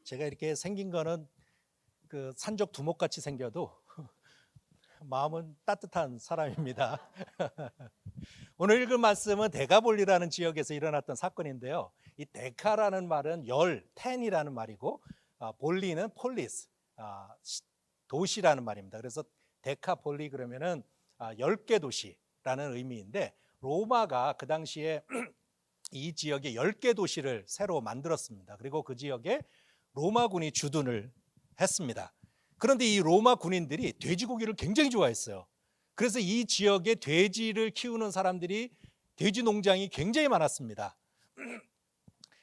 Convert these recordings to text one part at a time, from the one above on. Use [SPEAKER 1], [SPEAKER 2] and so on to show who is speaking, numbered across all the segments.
[SPEAKER 1] 제가 이렇게 생긴 거는 그 산적 두목같이 생겨도 마음은 따뜻한 사람입니다. 오늘 읽을 말씀은 데가볼리라는 지역에서 일어났던 사건인데요. 이 데카라는 말은 열, 텐이라는 말이고 볼리는 폴리스, 도시라는 말입니다. 그래서 데카볼리 그러면은 10개 도시라는 의미인데, 로마가 그 당시에 이 지역에 10개 도시를 새로 만들었습니다. 그리고 그 지역에 로마군이 주둔을 했습니다. 그런데 이 로마 군인들이 돼지고기를 굉장히 좋아했어요. 그래서 이 지역에 돼지를 키우는 사람들이, 돼지 농장이 굉장히 많았습니다.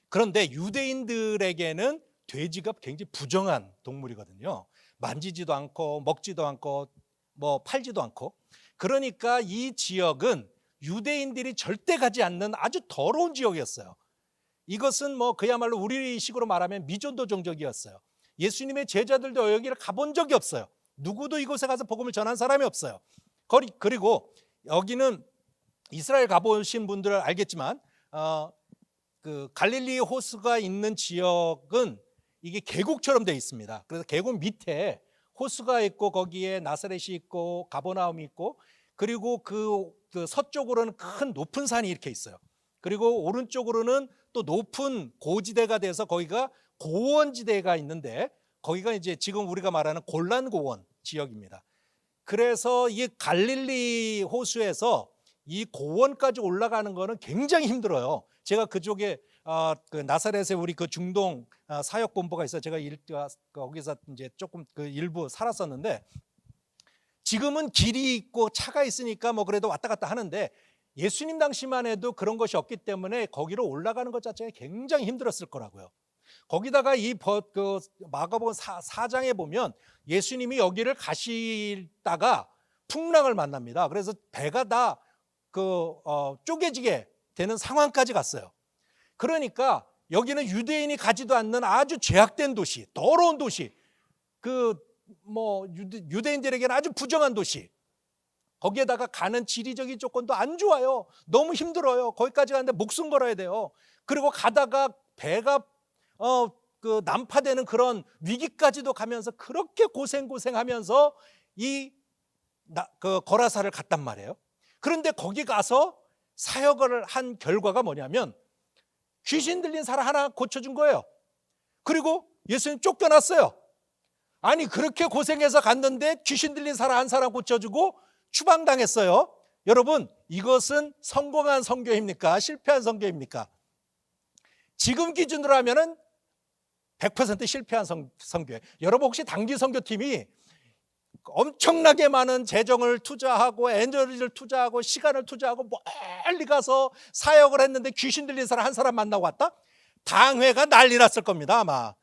[SPEAKER 1] 그런데 유대인들에게는 돼지가 굉장히 부정한 동물이거든요. 만지지도 않고 먹지도 않고 뭐 팔지도 않고. 그러니까 이 지역은 유대인들이 절대 가지 않는 아주 더러운 지역이었어요. 이것은 뭐 그야말로 우리식으로 말하면 미전도 종족이었어요. 예수님의 제자들도 여기를 가본 적이 없어요. 누구도 이곳에 가서 복음을 전한 사람이 없어요. 그리고 여기는 이스라엘 가보신 분들은 알겠지만 그 갈릴리 호수가 있는 지역은 이게 계곡처럼 되어 있습니다. 그래서 계곡 밑에 호수가 있고 거기에 나사렛이 있고 가버나움이 있고, 그리고 그 서쪽으로는 큰 높은 산이 이렇게 있어요. 그리고 오른쪽으로는 또 높은 고지대가 돼서 거기가 고원지대가 있는데, 거기가 이제 지금 우리가 말하는 골란 고원 지역입니다. 그래서 이 갈릴리 호수에서 이 고원까지 올라가는 거는 굉장히 힘들어요. 제가 그쪽에 그 나사렛에 우리 그 중동 사역 본부가 있어요. 제가 거기서 이제 조금 그 일부 살았었는데, 지금은 길이 있고 차가 있으니까 뭐 그래도 왔다 갔다 하는데, 예수님 당시만 해도 그런 것이 없기 때문에 거기로 올라가는 것 자체가 굉장히 힘들었을 거라고요. 거기다가 그 마가복음 4장에 보면 예수님이 여기를 가시다가 풍랑을 만납니다. 그래서 배가 다 쪼개지게 되는 상황까지 갔어요. 그러니까 여기는 유대인이 가지도 않는 아주 죄악된 도시, 더러운 도시, 유대인들에게는 아주 부정한 도시, 거기에다가 가는 지리적인 조건도 안 좋아요. 너무 힘들어요. 거기까지 가는데 목숨 걸어야 돼요. 그리고 가다가 배가 난파되는 그런 위기까지도 가면서 그렇게 고생하면서 그 거라사를 갔단 말이에요. 그런데 거기 가서 사역을 한 결과가 뭐냐면 귀신 들린 사람 하나 고쳐준 거예요. 그리고 예수님 쫓겨났어요. 아니, 그렇게 고생해서 갔는데 귀신 들린 사람 한 사람 고쳐주고 추방당했어요. 여러분, 이것은 성공한 선교입니까? 실패한 선교입니까? 지금 기준으로 하면은 100% 실패한 선교예요. 여러분, 혹시 단기 선교팀이 엄청나게 많은 재정을 투자하고 에너지를 투자하고 시간을 투자하고 멀리 가서 사역을 했는데 귀신 들린 사람 한 사람 만나고 왔다? 당회가 난리 났을 겁니다. 아마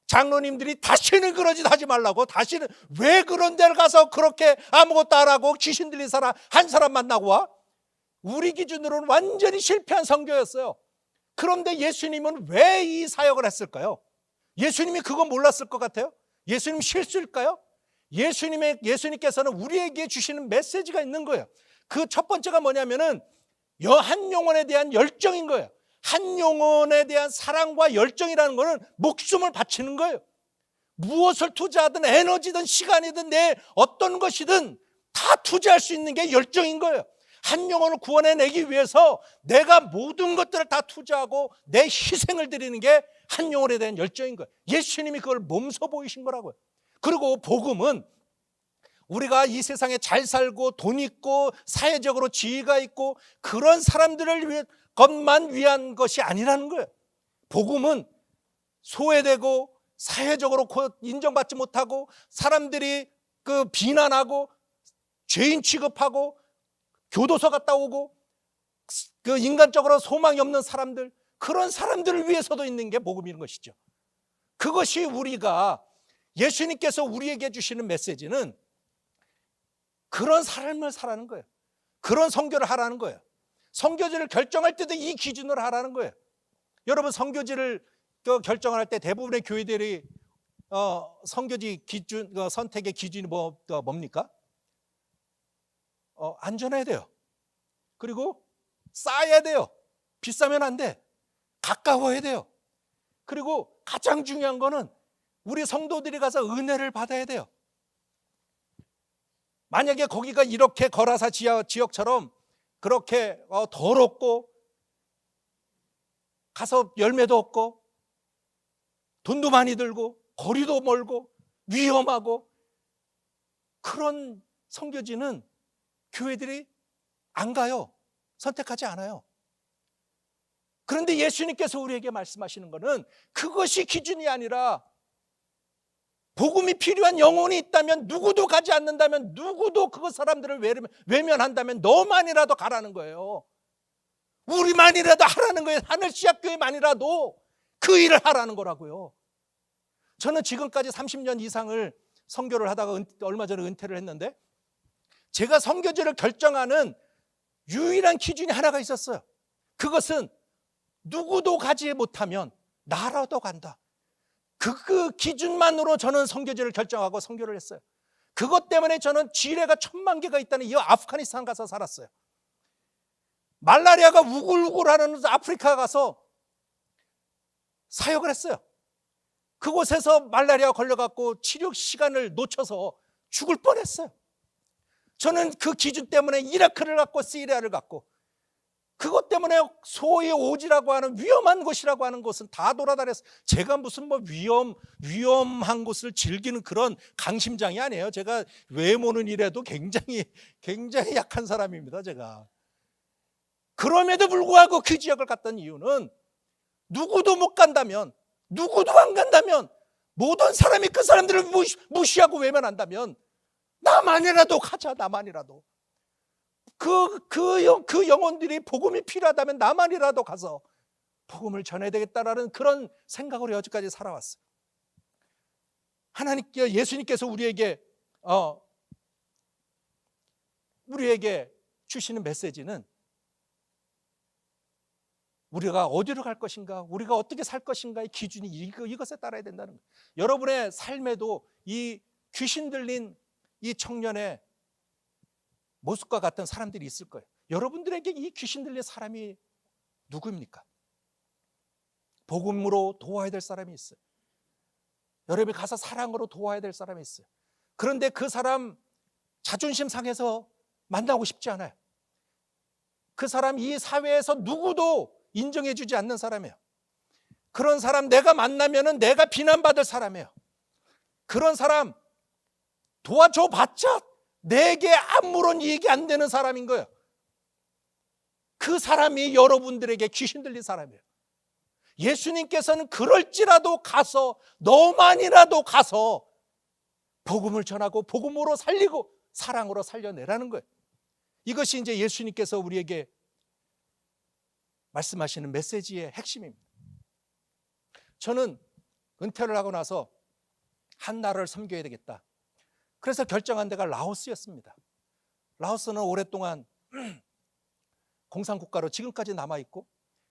[SPEAKER 1] 장로님들이 다시는 그런 짓 하지 말라고, 다시는 왜 그런 데를 가서 그렇게 아무것도 안 하고 귀신 들린 사람 한 사람 만나고 와? 우리 기준으로는 완전히 실패한 선교였어요. 그런데 예수님은 왜 이 사역을 했을까요? 예수님이 그거 몰랐을 것 같아요? 예수님 실수일까요? 예수님께서는 우리에게 주시는 메시지가 있는 거예요. 그 첫 번째가 뭐냐면은 한 영혼에 대한 열정인 거예요. 한 영혼에 대한 사랑과 열정이라는 거는 목숨을 바치는 거예요. 무엇을 투자하든 에너지든 시간이든 내 어떤 것이든 다 투자할 수 있는 게 열정인 거예요. 한 영혼을 구원해내기 위해서 내가 모든 것들을 다 투자하고 내 희생을 드리는 게 한 영혼에 대한 열정인 거예요. 예수님이 그걸 몸소 보이신 거라고요. 그리고 복음은 우리가 이 세상에 잘 살고 돈 있고 사회적으로 지위가 있고 그런 사람들을 것만 위한 것이 아니라는 거예요. 복음은 소외되고 사회적으로 인정받지 못하고 사람들이 비난하고 죄인 취급하고 교도소 갔다 오고 인간적으로 소망이 없는 사람들, 그런 사람들을 위해서도 있는 게 복음인 것이죠. 그것이 우리가, 예수님께서 우리에게 주시는 메시지는 그런 삶을 살라는 거예요. 그런 선교를 하라는 거예요. 선교지를 결정할 때도 이 기준으로 하라는 거예요. 여러분, 선교지를 결정할 때 대부분의 교회들이 선교지 기준, 선택의 기준이 뭡니까? 안전해야 돼요. 그리고 싸야 돼요. 비싸면 안 돼. 가까워야 돼요. 그리고 가장 중요한 거는 우리 성도들이 가서 은혜를 받아야 돼요. 만약에 거기가 이렇게 거라사 지역처럼 그렇게 더럽고 가서 열매도 없고 돈도 많이 들고 거리도 멀고 위험하고 그런 선교지는 교회들이 안 가요. 선택하지 않아요. 그런데 예수님께서 우리에게 말씀하시는 것은 그것이 기준이 아니라 복음이 필요한 영혼이 있다면, 누구도 가지 않는다면, 누구도 그 사람들을 외면한다면 너만이라도 가라는 거예요. 우리만이라도 하라는 거예요. 하늘시약교회만이라도 그 일을 하라는 거라고요. 저는 지금까지 30년 이상을 선교를 하다가 얼마 전에 은퇴를 했는데, 제가 선교지를 결정하는 유일한 기준이 하나가 있었어요. 그것은 누구도 가지 못하면 나라도 간다. 그 기준만으로 저는 선교지를 결정하고 선교를 했어요. 그것 때문에 저는 지뢰가 1000만 개가 있다는 이 아프가니스탄 가서 살았어요. 말라리아가 우글우글하는 아프리카 가서 사역을 했어요. 그곳에서 말라리아 걸려갖고 치료 시간을 놓쳐서 죽을 뻔했어요. 저는 그 기준 때문에 이라크를 갔고 시리아를 갔고, 그것 때문에 소위 오지라고 하는 위험한 곳이라고 하는 곳은 다 돌아다녔어요. 제가 무슨 위험한 곳을 즐기는 그런 강심장이 아니에요. 제가 외모는 이래도 굉장히 약한 사람입니다, 제가. 그럼에도 불구하고 그 지역을 갔던 이유는 누구도 못 간다면, 누구도 안 간다면, 모든 사람이 그 사람들을 무시하고 외면한다면 나만이라도 가자. 나만이라도 그 영혼들이 복음이 필요하다면 나만이라도 가서 복음을 전해야 되겠다라는 그런 생각으로 여기까지 살아왔어요. 예수님께서 우리에게 주시는 메시지는 우리가 어디로 갈 것인가, 우리가 어떻게 살 것인가의 기준이 이것에 따라야 된다는 거예요. 여러분의 삶에도 이 귀신 들린 이 청년의 모습과 같은 사람들이 있을 거예요. 여러분들에게 이 귀신 들린 사람이 누구입니까? 복음으로 도와야 될 사람이 있어요. 여러분이 가서 사랑으로 도와야 될 사람이 있어요. 그런데 그 사람 자존심 상해서 만나고 싶지 않아요. 그 사람 이 사회에서 누구도 인정해 주지 않는 사람이에요. 그런 사람 내가 만나면은 내가 비난받을 사람이에요. 그런 사람 도와줘 봤자 내게 아무런 이익이 안 되는 사람인 거예요. 그 사람이 여러분들에게 귀신 들린 사람이에요. 예수님께서는 그럴지라도 가서, 너만이라도 가서 복음을 전하고 복음으로 살리고 사랑으로 살려내라는 거예요. 이것이 이제 예수님께서 우리에게 말씀하시는 메시지의 핵심입니다. 저는 은퇴를 하고 나서 한 나라를 섬겨야 되겠다. 그래서 결정한 데가 라오스였습니다. 라오스는 오랫동안 공산국가로 지금까지 남아있고,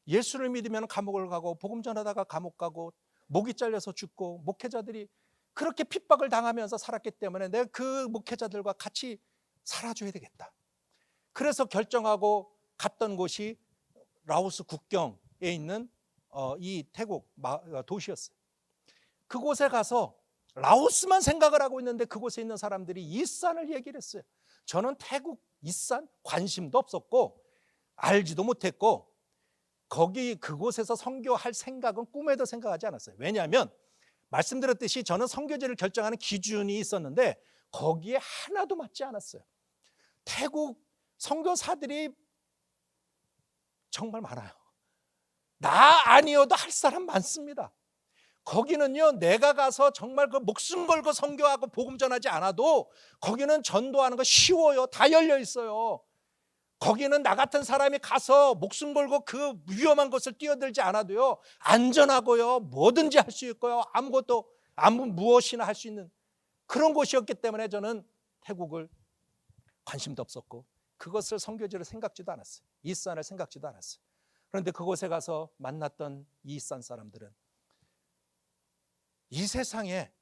[SPEAKER 1] 예수를 믿으면 감옥을 가고, 복음 전하다가 감옥 가고, 목이 잘려서 죽고, 목회자들이 그렇게 핍박을 당하면서 살았기 때문에 내가 그 목회자들과 같이 살아줘야 되겠다. 그래서 결정하고 갔던 곳이 라오스 국경에 있는 이 태국 도시였어요. 그곳에 가서 라오스만 생각을 하고 있는데 그곳에 있는 사람들이 이산을 얘기를 했어요. 저는 태국 이산 관심도 없었고 알지도 못했고 그곳에서 선교할 생각은 꿈에도 생각하지 않았어요. 왜냐하면 말씀드렸듯이 저는 선교지를 결정하는 기준이 있었는데 거기에 하나도 맞지 않았어요. 태국 선교사들이 정말 많아요. 나 아니어도 할 사람 많습니다. 거기는요, 내가 가서 정말 그 목숨 걸고 선교하고 복음 전하지 않아도 거기는 전도하는 거 쉬워요. 다 열려 있어요. 거기는 나 같은 사람이 가서 목숨 걸고 그 위험한 곳을 뛰어들지 않아도요, 안전하고요, 뭐든지 할 수 있고요, 무엇이나 할 수 있는 그런 곳이었기 때문에 저는 태국을 관심도 없었고 그것을 선교지를 생각지도 않았어요. 이산을 생각지도 않았어요. 그런데 그곳에 가서 만났던 이산 사람들은 이 세상에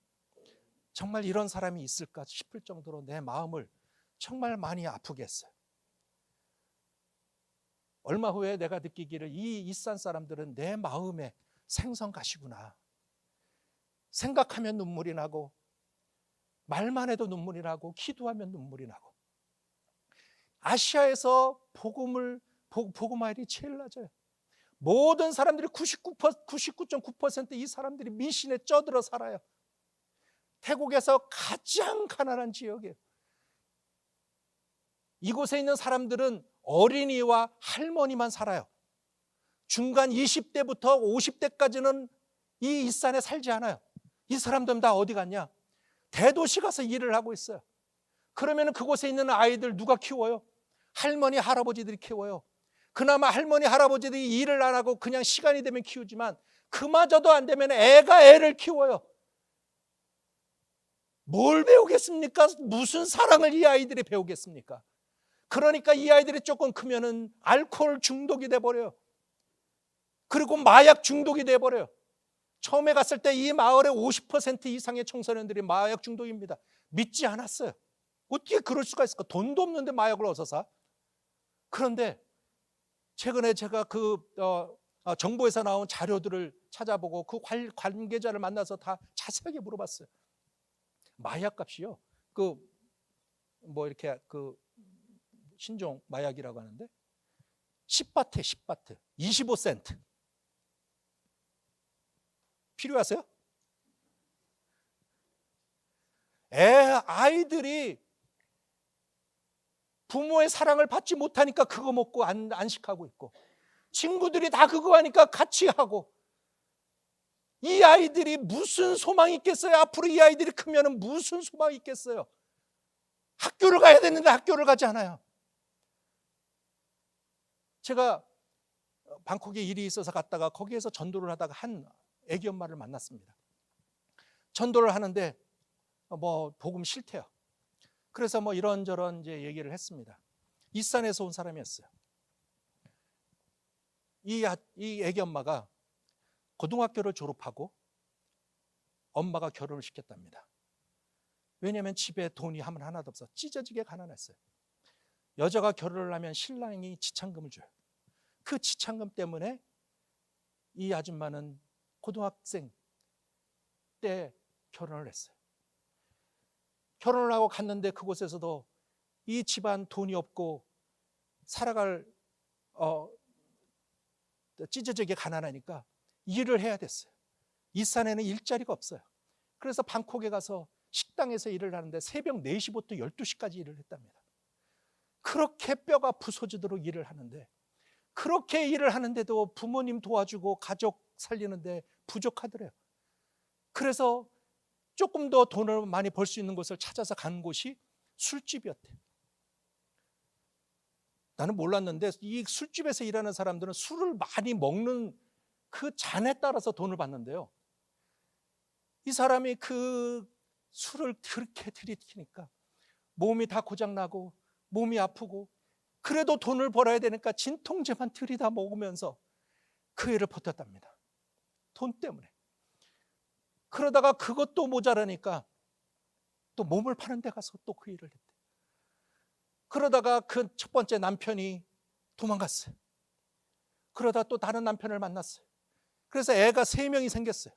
[SPEAKER 1] 정말 이런 사람이 있을까 싶을 정도로 내 마음을 정말 많이 아프게 했어요. 얼마 후에 내가 느끼기를 이 이산 사람들은 내 마음에 생선가시구나. 생각하면 눈물이 나고, 말만 해도 눈물이 나고, 기도하면 눈물이 나고. 아시아에서 복음화율이 제일 낮아요. 모든 사람들이 99.9% 이 사람들이 미신에 쪄들어 살아요. 태국에서 가장 가난한 지역이에요. 이곳에 있는 사람들은 어린이와 할머니만 살아요. 중간 20대부터 50대까지는 이 일산에 살지 않아요. 이 사람들은 다 어디 갔냐? 대도시 가서 일을 하고 있어요. 그러면 그곳에 있는 아이들 누가 키워요? 할머니, 할아버지들이 키워요. 그나마 할머니, 할아버지들이 일을 안 하고 그냥 시간이 되면 키우지만 그마저도 안 되면 애가 애를 키워요. 뭘 배우겠습니까? 무슨 사랑을 이 아이들이 배우겠습니까? 그러니까 이 아이들이 조금 크면은 알코올 중독이 돼버려요. 그리고 마약 중독이 돼버려요. 처음에 갔을 때 이 마을의 50% 이상의 청소년들이 마약 중독입니다. 믿지 않았어요. 어떻게 그럴 수가 있을까? 돈도 없는데 마약을 어디서 사? 그런데 최근에 제가 정부에서 나온 자료들을 찾아보고 그 관계자를 만나서 다 자세하게 물어봤어요. 마약 값이요. 이렇게 신종 마약이라고 하는데 10바트 25센트. 필요하세요? 아이들이 부모의 사랑을 받지 못하니까 그거 먹고 안식하고 있고, 친구들이 다 그거 하니까 같이 하고, 이 아이들이 무슨 소망이 있겠어요? 앞으로 이 아이들이 크면 무슨 소망이 있겠어요? 학교를 가야 되는데 학교를 가지 않아요. 제가 방콕에 일이 있어서 갔다가 거기에서 전도를 하다가 한 애기 엄마를 만났습니다. 전도를 하는데 복음 싫대요. 그래서 이런저런 이제 얘기를 했습니다. 이산에서 온 사람이었어요. 이 애기 엄마가 고등학교를 졸업하고 엄마가 결혼을 시켰답니다. 왜냐하면 집에 돈이 하나도 없어 찢어지게 가난했어요. 여자가 결혼을 하면 신랑이 지참금을 줘요. 그 지참금 때문에 이 아줌마는 고등학생 때 결혼을 했어요. 결혼을 하고 갔는데 그곳에서도 이 집안 돈이 없고 살아갈 찢어지게 가난하니까 일을 해야 됐어요. 이산에는 일자리가 없어요. 그래서 방콕에 가서 식당에서 일을 하는데 새벽 4시부터 12시까지 일을 했답니다. 그렇게 뼈가 부서지도록 일을 하는데, 그렇게 일을 하는데도 부모님 도와주고 가족 살리는데 부족하더래요. 그래서 조금 더 돈을 많이 벌 수 있는 곳을 찾아서 간 곳이 술집이었대요. 나는 몰랐는데 이 술집에서 일하는 사람들은 술을 많이 먹는 그 잔에 따라서 돈을 받는데요. 이 사람이 그 술을 그렇게 들이키니까 몸이 다 고장나고 몸이 아프고, 그래도 돈을 벌어야 되니까 진통제만 들이다 먹으면서 그 일을 버텼답니다. 돈 때문에. 그러다가 그것도 모자라니까 또 몸을 파는 데 가서 또 그 일을 했대. 그러다가 그 첫 번째 남편이 도망갔어요. 그러다 또 다른 남편을 만났어요. 그래서 애가 3명이 생겼어요.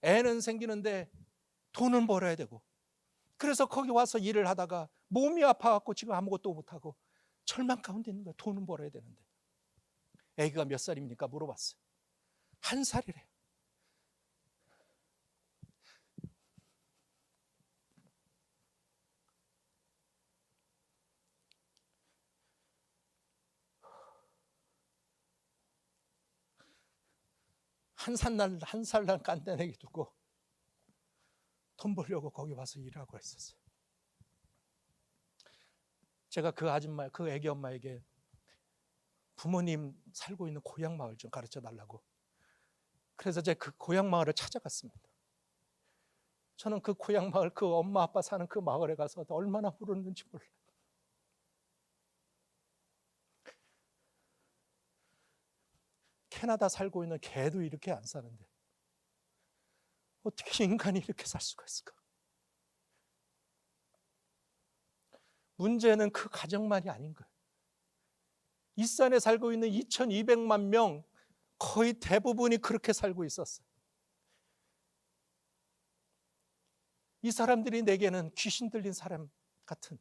[SPEAKER 1] 애는 생기는데 돈은 벌어야 되고, 그래서 거기 와서 일을 하다가 몸이 아파갖고 지금 아무것도 못하고 절망 가운데 있는 거예요. 돈은 벌어야 되는데. 애기가 몇 살입니까? 물어봤어요. 1살이래요. 한 살 난 깐대내기 두고 돈 벌려고 거기 와서 일하고 했었어요. 제가 그 애기 엄마에게 부모님 살고 있는 고향 마을 좀 가르쳐 달라고, 그래서 제가 그 고향 마을을 찾아갔습니다. 저는 그 고향 마을, 그 엄마 아빠 사는 그 마을에 가서 얼마나 울었는지 몰라요. 캐나다 살고 있는 개도 이렇게 안 사는데 어떻게 인간이 이렇게 살 수가 있을까? 문제는 그 가정만이 아닌 거예요. 이산에 살고 있는 2200만 명 거의 대부분이 그렇게 살고 있었어요. 이 사람들이 내게는 귀신 들린 사람 같은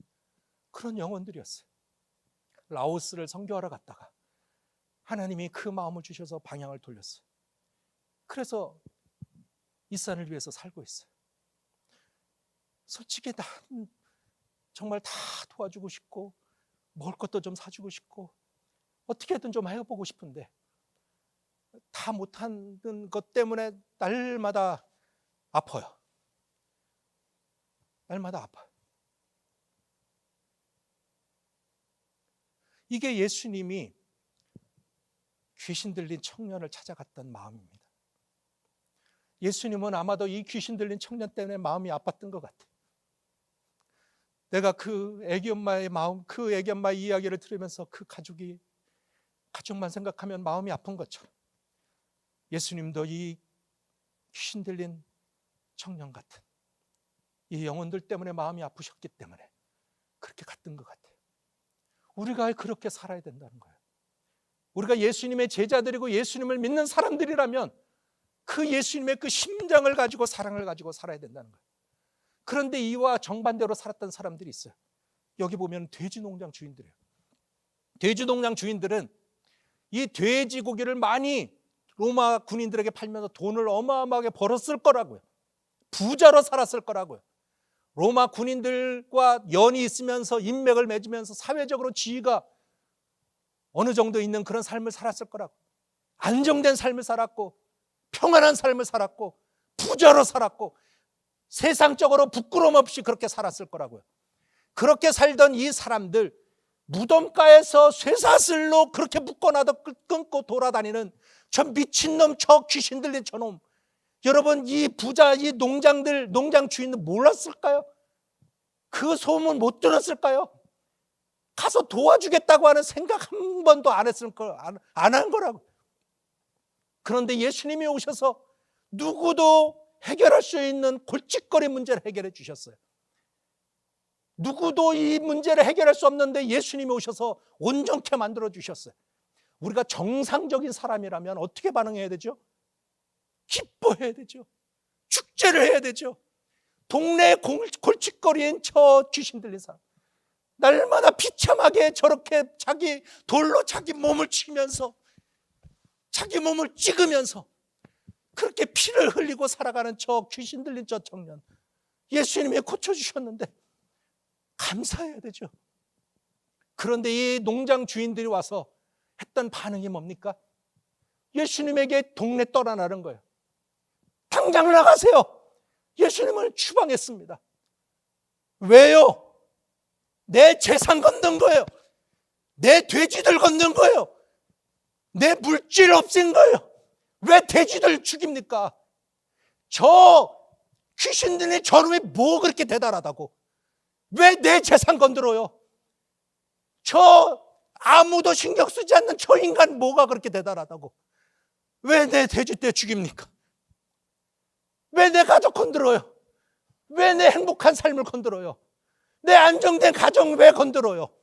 [SPEAKER 1] 그런 영혼들이었어요. 라오스를 선교하러 갔다가 하나님이 그 마음을 주셔서 방향을 돌렸어요. 그래서 이 산을 위해서 살고 있어요. 솔직히 난 정말 다 도와주고 싶고 먹을 것도 좀 사주고 싶고 어떻게든 좀 해보고 싶은데 다 못하는 것 때문에 날마다 아파요. 날마다 아파요. 이게 예수님이 귀신 들린 청년을 찾아갔던 마음입니다. 예수님은 아마도 이 귀신 들린 청년 때문에 마음이 아팠던 것 같아요. 내가 그 애기 엄마의 마음, 그 애기 엄마의 이야기를 들으면서 그 가족만 생각하면 마음이 아픈 것처럼 예수님도 이 귀신 들린 청년 같은 이 영혼들 때문에 마음이 아프셨기 때문에 그렇게 갔던 것 같아요. 우리가 그렇게 살아야 된다는 거예요. 우리가 예수님의 제자들이고 예수님을 믿는 사람들이라면 그 예수님의 그 심장을 가지고 사랑을 가지고 살아야 된다는 거예요. 그런데 이와 정반대로 살았던 사람들이 있어요. 여기 보면 돼지 농장 주인들이에요. 돼지 농장 주인들은 이 돼지 고기를 많이 로마 군인들에게 팔면서 돈을 어마어마하게 벌었을 거라고요. 부자로 살았을 거라고요. 로마 군인들과 연이 있으면서 인맥을 맺으면서 사회적으로 지위가 어느 정도 있는 그런 삶을 살았을 거라고. 안정된 삶을 살았고 평안한 삶을 살았고 부자로 살았고 세상적으로 부끄러움 없이 그렇게 살았을 거라고요. 그렇게 살던 이 사람들, 무덤가에서 쇠사슬로 그렇게 묶어놔도 끊고 돌아다니는 저 미친놈, 저 귀신 들린 저놈, 여러분 이 부자, 이 농장 주인들 몰랐을까요? 그 소문 못 들었을까요? 가서 도와주겠다고 하는 생각 한 번도 안 한 거라고. 그런데 예수님이 오셔서 누구도 해결할 수 있는 골칫거리 문제를 해결해 주셨어요. 누구도 이 문제를 해결할 수 없는데 예수님이 오셔서 온전케 만들어 주셨어요. 우리가 정상적인 사람이라면 어떻게 반응해야 되죠? 기뻐해야 되죠. 축제를 해야 되죠. 동네 골칫거리인 저 귀신 들린 사람, 날마다 비참하게 저렇게 자기 돌로 자기 몸을 치면서 자기 몸을 찍으면서 그렇게 피를 흘리고 살아가는 저 귀신 들린 저 청년, 예수님이 고쳐주셨는데 감사해야 되죠. 그런데 이 농장 주인들이 와서 했던 반응이 뭡니까? 예수님에게 동네 떠나라는 거예요. 당장 나가세요. 예수님을 추방했습니다. 왜요? 내 재산 건든 거예요. 내 돼지들 건든 거예요. 내 물질 없앤 거예요. 왜 돼지들 죽입니까? 저 귀신들이 저놈이 뭐 그렇게 대단하다고? 왜 내 재산 건드려요? 저 아무도 신경 쓰지 않는 저 인간 뭐가 그렇게 대단하다고? 왜 내 돼지떼 죽입니까? 왜 내 가족 건드려요? 왜 내 행복한 삶을 건드려요? 내 안정된 가정 왜 건드려요?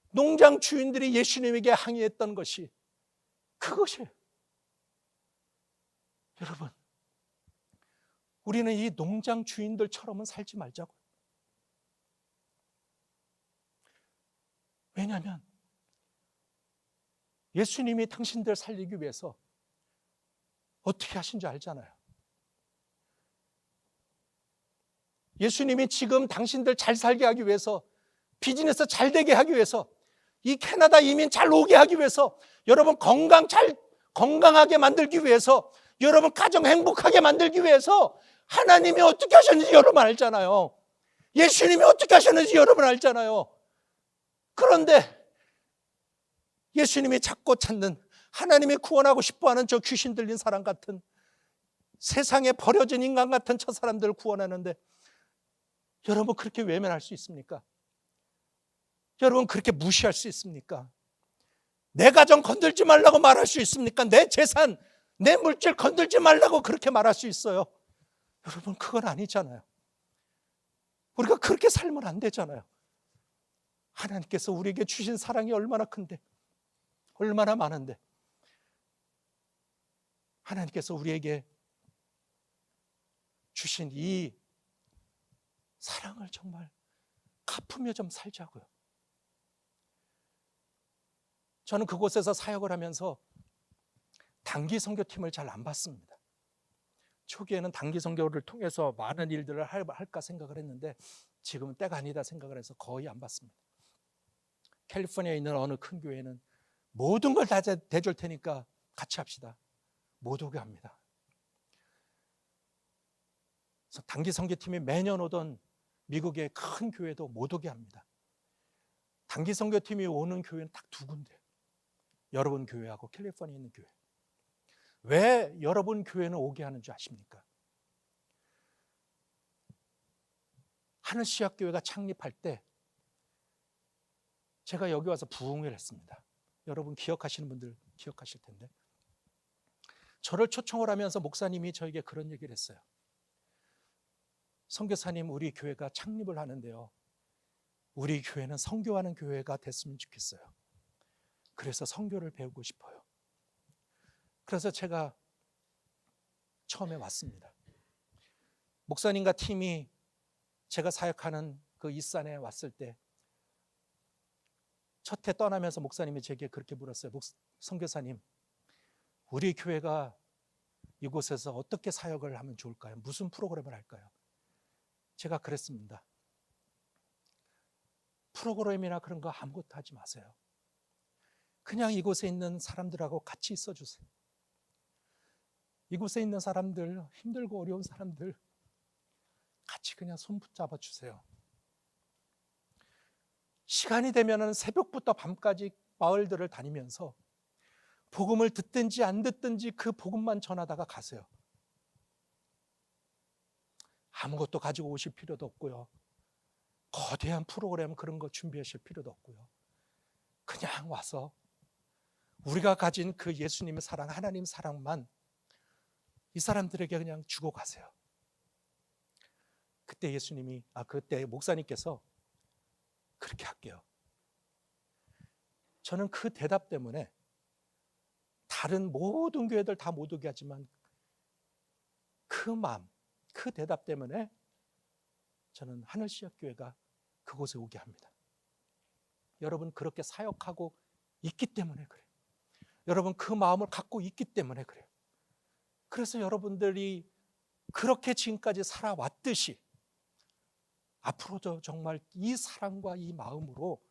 [SPEAKER 1] 농장 주인들이 예수님에게 항의했던 것이 그것이에요. 여러분, 우리는 이 농장 주인들처럼은 살지 말자고. 왜냐하면 예수님이 당신들 살리기 위해서 어떻게 하신 줄 알잖아요. 예수님이 지금 당신들 잘 살게 하기 위해서, 비즈니스 잘 되게 하기 위해서, 이 캐나다 이민 잘 오게 하기 위해서, 여러분 건강하게 만들기 위해서, 여러분 가정 행복하게 만들기 위해서 하나님이 어떻게 하셨는지 여러분 알잖아요. 예수님이 어떻게 하셨는지 여러분 알잖아요. 그런데 예수님이 찾고 찾는, 하나님이 구원하고 싶어하는 저 귀신 들린 사람 같은, 세상에 버려진 인간 같은 저 사람들을 구원하는데 여러분 그렇게 외면할 수 있습니까? 여러분 그렇게 무시할 수 있습니까? 내 가정 건들지 말라고 말할 수 있습니까? 내 재산, 내 물질 건들지 말라고 그렇게 말할 수 있어요? 여러분 그건 아니잖아요. 우리가 그렇게 살면 안 되잖아요. 하나님께서 우리에게 주신 사랑이 얼마나 큰데, 얼마나 많은데 하나님께서 우리에게 주신 이 사랑을 정말 갚으며 좀 살자고요. 저는 그곳에서 사역을 하면서 단기 선교팀을 잘 안 봤습니다. 초기에는 단기 선교를 통해서 많은 일들을 할까 생각을 했는데 지금은 때가 아니다 생각을 해서 거의 안 봤습니다. 캘리포니아에 있는 어느 큰 교회는 모든 걸 다 대줄 테니까 같이 합시다. 못 오게 합니다. 그래서 단기 선교팀이 매년 오던 미국의 큰 교회도 못 오게 합니다. 단기 선교팀이 오는 교회는 딱 두 군데. 여러분 교회하고 캘리포니아에 있는 교회. 왜 여러분 교회는 오게 하는 줄 아십니까? 하늘시학교회가 창립할 때 제가 여기 와서 부흥회를 했습니다. 여러분 기억하시는 분들 기억하실 텐데, 저를 초청을 하면서 목사님이 저에게 그런 얘기를 했어요. 선교사님, 우리 교회가 창립을 하는데요, 우리 교회는 선교하는 교회가 됐으면 좋겠어요. 그래서 선교를 배우고 싶어요. 그래서 제가 처음에 왔습니다. 목사님과 팀이 제가 사역하는 그 이산에 왔을 때 첫 해 떠나면서 목사님이 제게 그렇게 물었어요. 선교사님, 우리 교회가 이곳에서 어떻게 사역을 하면 좋을까요? 무슨 프로그램을 할까요? 제가 그랬습니다. 프로그램이나 그런 거 아무것도 하지 마세요. 그냥 이곳에 있는 사람들하고 같이 있어 주세요. 이곳에 있는 사람들, 힘들고 어려운 사람들 같이 그냥 손 붙잡아 주세요. 시간이 되면 새벽부터 밤까지 마을들을 다니면서 복음을 듣든지 안 듣든지 그 복음만 전하다가 가세요. 아무것도 가지고 오실 필요도 없고요. 거대한 프로그램 그런 거 준비하실 필요도 없고요. 그냥 와서 우리가 가진 그 예수님의 사랑, 하나님 사랑만 이 사람들에게 그냥 주고 가세요. 그때 그때 목사님께서 그렇게 할게요. 저는 그 대답 때문에 다른 모든 교회들 다 못 오게 하지만 그 마음, 그 대답 때문에 저는 하늘시학교회가 그곳에 오게 합니다. 여러분 그렇게 사역하고 있기 때문에 그래요. 여러분 그 마음을 갖고 있기 때문에 그래요. 그래서 여러분들이 그렇게 지금까지 살아왔듯이 앞으로도 정말 이 사랑과 이 마음으로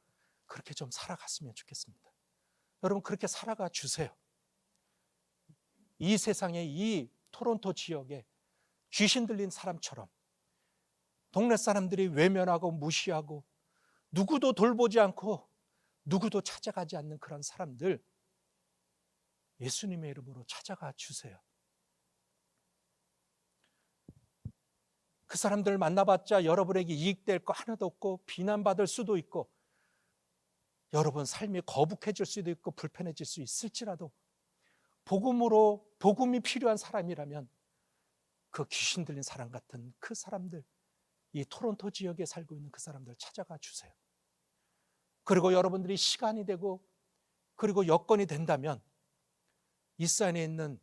[SPEAKER 1] 그렇게 좀 살아갔으면 좋겠습니다. 여러분 그렇게 살아가 주세요. 이 세상에, 이 토론토 지역에 귀신 들린 사람처럼 동네 사람들이 외면하고 무시하고 누구도 돌보지 않고 누구도 찾아가지 않는 그런 사람들, 예수님의 이름으로 찾아가 주세요. 그 사람들을 만나봤자 여러분에게 이익될 거 하나도 없고 비난받을 수도 있고 여러분 삶이 거북해질 수도 있고 불편해질 수 있을지라도 복음이 필요한 사람이라면 그 귀신 들린 사람 같은 그 사람들, 이 토론토 지역에 살고 있는 그 사람들 찾아가 주세요. 그리고 여러분들이 시간이 되고 그리고 여건이 된다면 이 산에 있는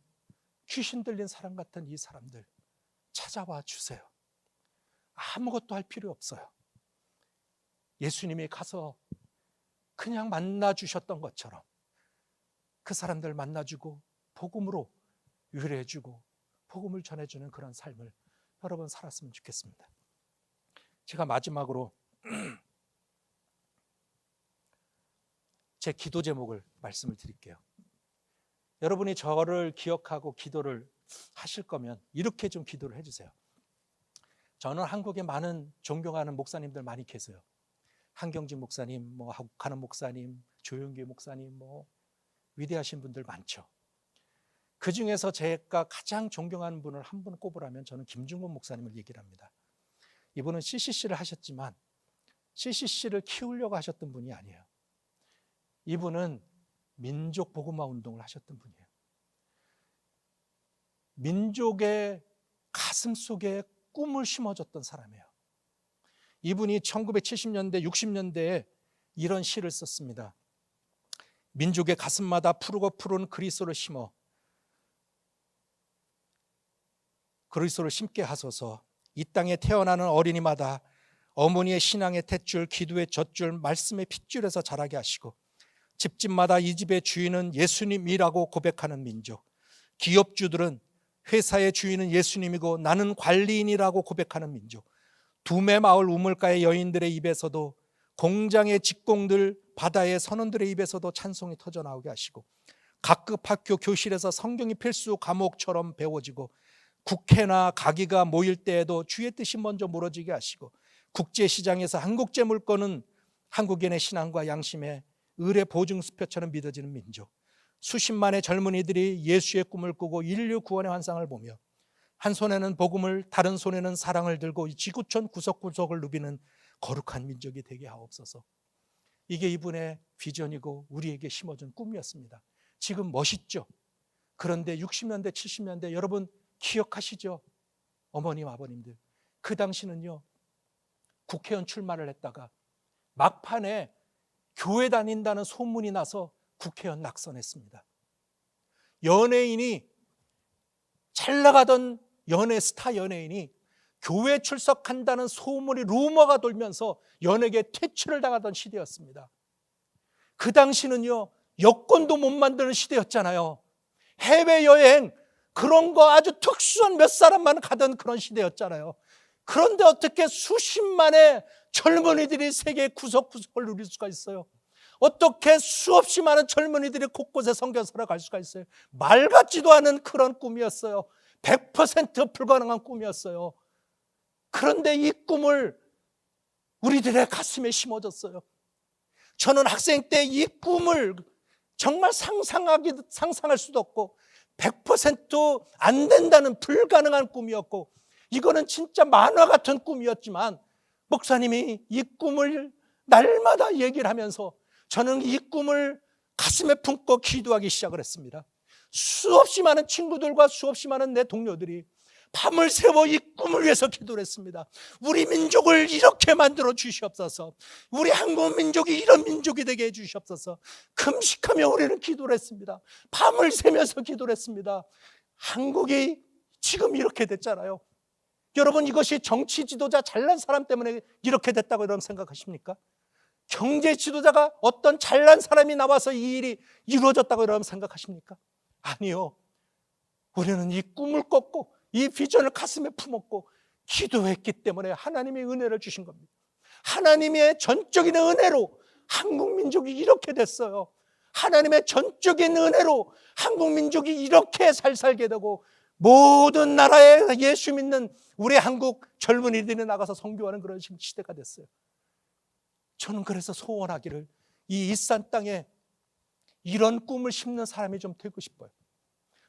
[SPEAKER 1] 귀신 들린 사람 같은 이 사람들 찾아와 주세요. 아무것도 할 필요 없어요. 예수님이 가서 그냥 만나주셨던 것처럼 그 사람들 만나주고 복음으로 위로해주고 복음을 전해주는 그런 삶을 여러분 살았으면 좋겠습니다. 제가 마지막으로 제 기도 제목을 말씀을 드릴게요. 여러분이 저를 기억하고 기도를 하실 거면 이렇게 좀 기도를 해주세요. 저는 한국에 많은 존경하는 목사님들 많이 계세요. 한경진 목사님, 하국하는 목사님, 조용기 목사님, 위대하신 분들 많죠. 그 중에서 제가 가장 존경하는 분을 한 분 꼽으라면 저는 김중곤 목사님을 얘기를 합니다. 이분은 CCC를 하셨지만 CCC를 키우려고 하셨던 분이 아니에요. 이분은 민족 복음화 운동을 하셨던 분이에요. 민족의 가슴 속에 꿈을 심어줬던 사람이에요. 이분이 1970년대, 60년대에 이런 시를 썼습니다. 민족의 가슴마다 푸르고 푸른 그리스도를 심어 그리스도를 심게 하소서. 이 땅에 태어나는 어린이마다 어머니의 신앙의 탯줄, 기도의 젖줄, 말씀의 핏줄에서 자라게 하시고, 집집마다 이 집의 주인은 예수님이라고 고백하는 민족, 기업주들은 회사의 주인은 예수님이고 나는 관리인이라고 고백하는 민족, 두메마을 우물가의 여인들의 입에서도, 공장의 직공들, 바다의 선원들의 입에서도 찬송이 터져나오게 하시고, 각급 학교 교실에서 성경이 필수 과목처럼 배워지고, 국회나 가기가 모일 때에도 주의 뜻이 먼저 물어지게 하시고, 국제시장에서 한국제 물건은 한국인의 신앙과 양심의 의뢰 보증수표처럼 믿어지는 민족, 수십만의 젊은이들이 예수의 꿈을 꾸고 인류 구원의 환상을 보며 한 손에는 복음을, 다른 손에는 사랑을 들고 지구촌 구석구석을 누비는 거룩한 민족이 되게 하옵소서. 이게 이분의 비전이고 우리에게 심어준 꿈이었습니다. 지금 멋있죠? 그런데 60년대 70년대 여러분 기억하시죠? 어머님 아버님들, 그 당시는요 국회의원 출마를 했다가 막판에 교회 다닌다는 소문이 나서 국회의원 낙선했습니다. 연예인이, 잘 나가던 스타 연예인이 교회 출석한다는 소문이, 루머가 돌면서 연예계 퇴출을 당하던 시대였습니다. 그 당시는요 여권도 못 만드는 시대였잖아요. 해외여행 그런 거 아주 특수한 몇 사람만 가던 그런 시대였잖아요. 그런데 어떻게 수십만의 젊은이들이 세계 구석구석을 누릴 수가 있어요? 어떻게 수없이 많은 젊은이들이 곳곳에 선교사로 갈 수가 있어요? 말 같지도 않은 그런 꿈이었어요. 100% 불가능한 꿈이었어요. 그런데 이 꿈을 우리들의 가슴에 심어줬어요. 저는 학생 때 이 꿈을 정말 상상할 수도 없고 100% 안 된다는 불가능한 꿈이었고, 이거는 진짜 만화 같은 꿈이었지만 목사님이 이 꿈을 날마다 얘기를 하면서 저는 이 꿈을 가슴에 품고 기도하기 시작을 했습니다. 수없이 많은 친구들과 수없이 많은 내 동료들이 밤을 새워 이 꿈을 위해서 기도를 했습니다. 우리 민족을 이렇게 만들어 주시옵소서. 우리 한국 민족이 이런 민족이 되게 해 주시옵소서. 금식하며 우리는 기도를 했습니다. 밤을 새면서 기도를 했습니다. 한국이 지금 이렇게 됐잖아요. 여러분, 이것이 정치 지도자 잘난 사람 때문에 이렇게 됐다고 여러분 생각하십니까? 경제 지도자가 어떤 잘난 사람이 나와서 이 일이 이루어졌다고 여러분 생각하십니까? 아니요. 우리는 이 꿈을 꿨고 이 비전을 가슴에 품었고 기도했기 때문에 하나님의 은혜를 주신 겁니다. 하나님의 전적인 은혜로 한국 민족이 이렇게 됐어요. 하나님의 전적인 은혜로 한국 민족이 이렇게 살게 되고 모든 나라에 예수 믿는 우리 한국 젊은이들이 나가서 선교하는 그런 시대가 됐어요. 저는 그래서 소원하기를 이 일산 땅에 이런 꿈을 심는 사람이 좀 되고 싶어요.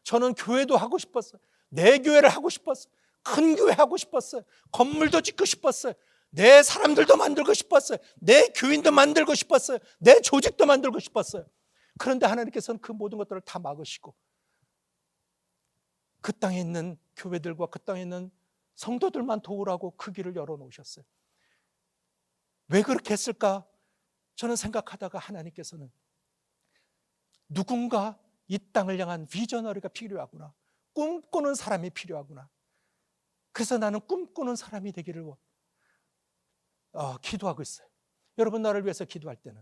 [SPEAKER 1] 저는 교회도 하고 싶었어요. 내 교회를 하고 싶었어요. 큰 교회 하고 싶었어요. 건물도 짓고 싶었어요. 내 사람들도 만들고 싶었어요. 내 교인도 만들고 싶었어요. 내 조직도 만들고 싶었어요. 그런데 하나님께서는 그 모든 것들을 다 막으시고 그 땅에 있는 교회들과 그 땅에 있는 성도들만 도우라고 그 길을 열어놓으셨어요. 왜 그렇게 했을까? 저는 생각하다가 하나님께서는 누군가 이 땅을 향한 비저너리가 필요하구나. 꿈꾸는 사람이 필요하구나. 그래서 나는 꿈꾸는 사람이 되기를 기도하고 있어요. 여러분, 나를 위해서 기도할 때는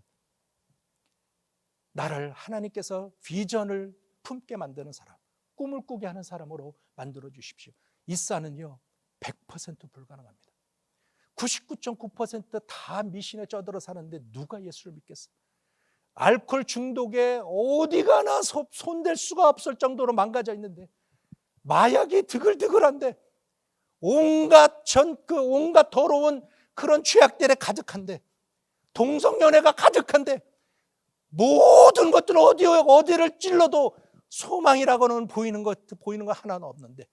[SPEAKER 1] 나를 하나님께서 비전을 품게 만드는 사람, 꿈을 꾸게 하는 사람으로 만들어 주십시오. 일산은요 100% 불가능합니다. 99.9% 다 미신에 쩌들어 사는데 누가 예수를 믿겠어요? 알코올 중독에 어디 가나 손댈 수가 없을 정도로 망가져 있는데, 마약이 드글드글한데, 온갖 더러운 그런 죄악들에 가득한데, 동성연애가 가득한데, 모든 것들은 어디를 찔러도 소망이라고는 보이는 거 하나는 없는데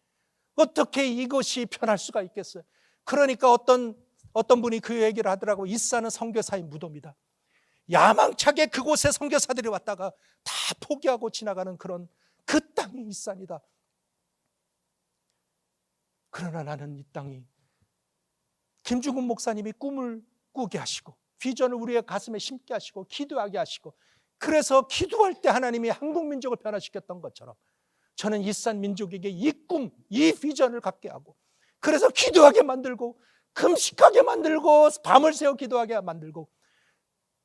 [SPEAKER 1] 어떻게 이것이 편할 수가 있겠어요? 그러니까 어떤 분이 그 얘기를 하더라고. 일산은 선교사의 무덤이다. 야망차게 그곳에 선교사들이 왔다가 다 포기하고 지나가는 그런 그 땅이 일산이다. 그러나 나는 이 땅이 김중근 목사님이 꿈을 꾸게 하시고 비전을 우리의 가슴에 심게 하시고 기도하게 하시고, 그래서 기도할 때 하나님이 한국 민족을 변화시켰던 것처럼 저는 이산 민족에게 이 꿈, 이 비전을 갖게 하고, 그래서 기도하게 만들고 금식하게 만들고 밤을 새워 기도하게 만들고,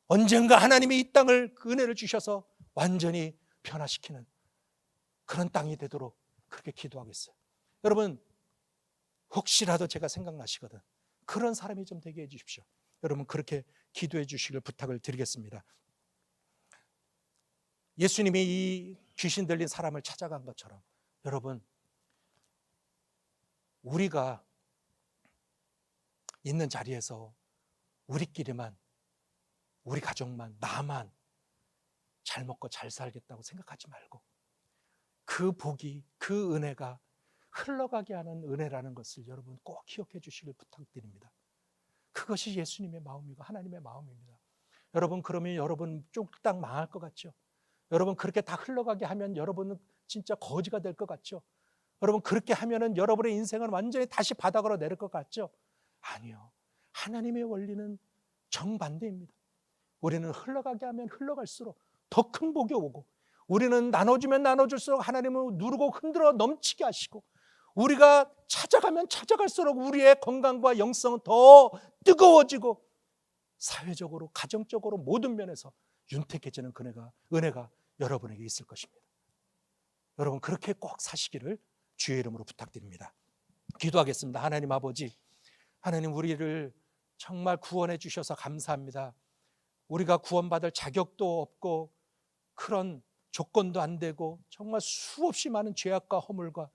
[SPEAKER 1] 언젠가 하나님이 이 땅을 그 은혜를 주셔서 완전히 변화시키는 그런 땅이 되도록 그렇게 기도하겠어요. 여러분, 혹시라도 제가 생각나시거든 그런 사람이 좀 되게 해주십시오. 여러분, 그렇게 기도해 주시길 부탁을 드리겠습니다. 예수님이 이 귀신 들린 사람을 찾아간 것처럼 여러분, 우리가 있는 자리에서 우리끼리만, 우리 가족만, 나만 잘 먹고 잘 살겠다고 생각하지 말고 그 복이, 그 은혜가 흘러가게 하는 은혜라는 것을 여러분 꼭 기억해 주시길 부탁드립니다. 그것이 예수님의 마음이고 하나님의 마음입니다. 여러분, 그러면 여러분 쫄딱 망할 것 같죠? 여러분, 그렇게 다 흘러가게 하면 여러분은 진짜 거지가 될 것 같죠? 여러분, 그렇게 하면은 여러분의 인생은 완전히 다시 바닥으로 내릴 것 같죠? 아니요. 하나님의 원리는 정반대입니다. 우리는 흘러가게 하면 흘러갈수록 더 큰 복이 오고, 우리는 나눠주면 나눠줄수록 하나님은 누르고 흔들어 넘치게 하시고, 우리가 찾아가면 찾아갈수록 우리의 건강과 영성은 더 뜨거워지고 사회적으로, 가정적으로 모든 면에서 윤택해지는 은혜가 여러분에게 있을 것입니다. 여러분, 그렇게 꼭 사시기를 주의 이름으로 부탁드립니다. 기도하겠습니다. 하나님 아버지, 하나님, 우리를 정말 구원해 주셔서 감사합니다. 우리가 구원받을 자격도 없고 그런 조건도 안 되고 정말 수없이 많은 죄악과 허물과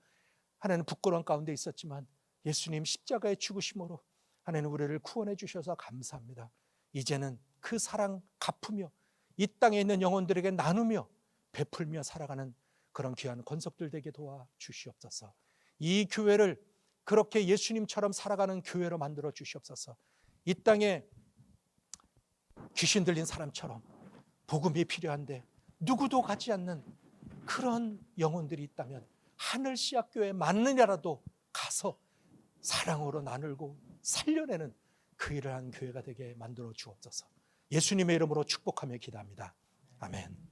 [SPEAKER 1] 하나님 부끄러운 가운데 있었지만 예수님 십자가의 죽으심으로 하나님 우리를 구원해 주셔서 감사합니다. 이제는 그 사랑 갚으며 이 땅에 있는 영혼들에게 나누며 베풀며 살아가는 그런 귀한 권속들 되게 도와주시옵소서. 이 교회를 그렇게 예수님처럼 살아가는 교회로 만들어 주시옵소서. 이 땅에 귀신 들린 사람처럼 복음이 필요한데 누구도 가지 않는 그런 영혼들이 있다면 하늘 씨앗교회 만느냐라도 가서 사랑으로 나누고 살려내는 그 일을 한 교회가 되게 만들어 주옵소서. 예수님의 이름으로 축복하며 기도합니다. 아멘.